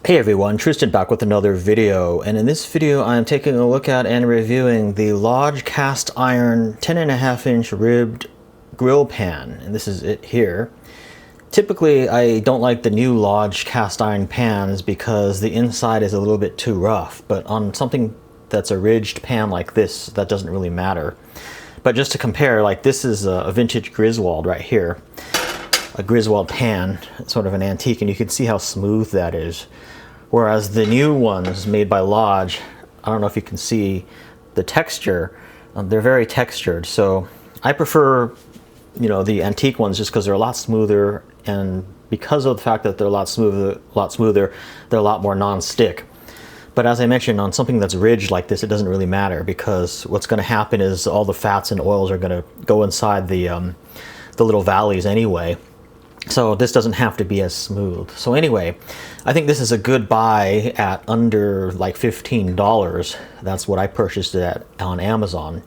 Hey everyone, Tristan back with another video, and in this video I'm taking a look at and reviewing the Lodge cast iron 10.5-inch ribbed grill pan, and this is it here. Typically I don't like the new Lodge cast iron pans because the inside is a little bit too rough, but on something that's a ridged pan like this, that doesn't really matter. But just to compare, like this is a vintage Griswold right here. A Griswold pan, sort of an antique, and you can see how smooth that is. Whereas the new ones made by Lodge, I don't know if you can see the texture, they're very textured. So I prefer, the antique ones just because they're a lot smoother, and because of the fact that they're a lot smoother, they're a lot more non-stick. But as I mentioned, on something that's ridged like this, it doesn't really matter because what's going to happen is all the fats and oils are going to go inside the little valleys anyway. So this doesn't have to be as smooth. So anyway, I think this is a good buy at under like $15. That's what I purchased it at on Amazon.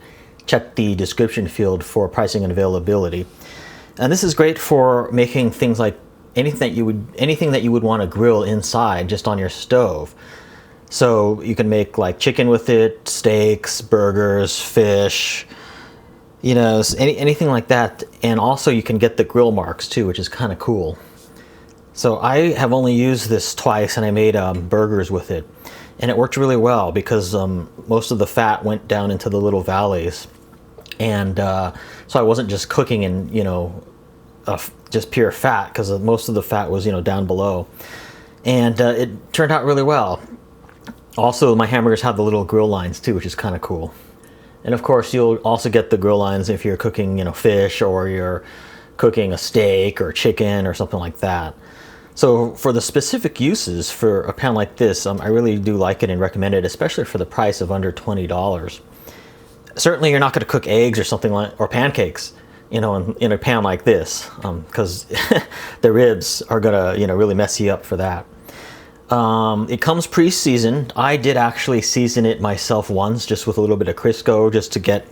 Check the description field for pricing and availability. And this is great for making things like anything that you would want to grill inside just on your stove. So you can make like chicken with it, steaks, burgers, fish, anything like that. And also you can get the grill marks too, which is kind of cool. So I have only used this twice, and I made burgers with it, and it worked really well because most of the fat went down into the little valleys, and so I wasn't just cooking in just pure fat, because most of the fat was down below, and it turned out really well. Also, my hamburgers have the little grill lines too, which is kind of cool. And of course, you'll also get the grill lines if you're cooking, fish, or you're cooking a steak or chicken or something like that. So for the specific uses for a pan like this, I really do like it and recommend it, especially for the price of under $20. Certainly, you're not going to cook eggs or something or pancakes, in a pan like this, because the ribs are going to, really mess you up for that. It comes pre-seasoned. I did actually season it myself once, just with a little bit of Crisco, just to get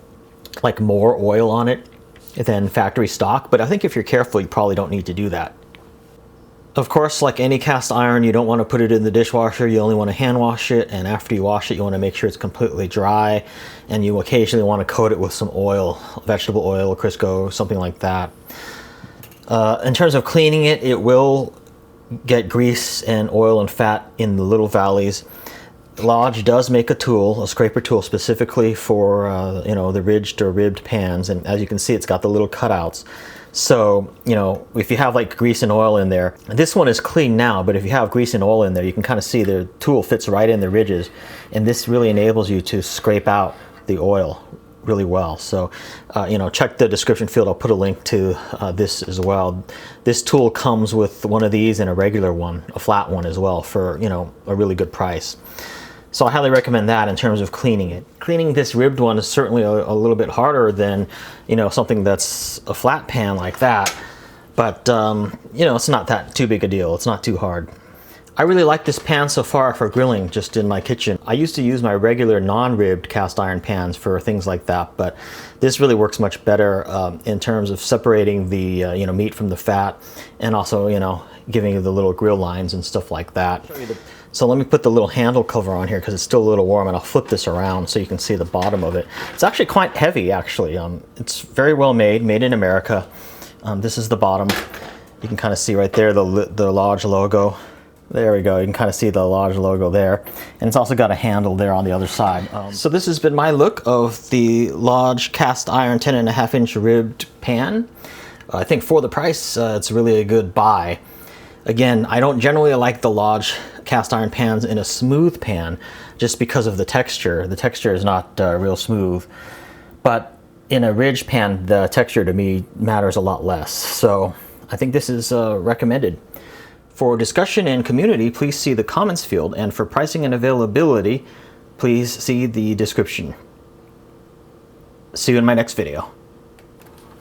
like more oil on it than factory stock. But I think if you're careful, you probably don't need to do that. Of course, like any cast iron, you don't want to put it in the dishwasher. You only want to hand wash it, and after you wash it, you want to make sure it's completely dry, and you occasionally want to coat it with some oil, vegetable oil, Crisco, something like that. In terms of cleaning it, it will get grease and oil and fat in the little valleys. Lodge does make a tool, a scraper tool, specifically for the ridged or ribbed pans, and as you can see, it's got the little cutouts. So if you have like grease and oil in there, this one is clean now, but if you have grease and oil in there, you can kind of see the tool fits right in the ridges, and this really enables you to scrape out the oil really well. So check the description field. I'll put a link to this as well. This tool comes with one of these and a regular one, a flat one as well, for a really good price. So I highly recommend that in terms of cleaning it. Cleaning this ribbed one is certainly a little bit harder than something that's a flat pan like that, but it's not that too big a deal. It's not too hard. I really like this pan so far for grilling just in my kitchen. I used to use my regular non-ribbed cast iron pans for things like that, but this really works much better in terms of separating the meat from the fat, and also giving you the little grill lines and stuff like that. So let me put the little handle cover on here because it's still a little warm, and I'll flip this around so you can see the bottom of it. It's actually quite heavy, actually. It's very well made in America. This is the bottom. You can kind of see right there the Lodge logo. There we go, you can kind of see the Lodge logo there. And it's also got a handle there on the other side. So this has been my look of the Lodge cast iron 10.5-inch ribbed pan. I think for the price, it's really a good buy. Again, I don't generally like the Lodge cast iron pans in a smooth pan just because of the texture. The texture is not real smooth. But in a ridged pan, the texture to me matters a lot less. So I think this is recommended. For discussion and community, please see the comments field, and for pricing and availability, please see the description. See you in my next video.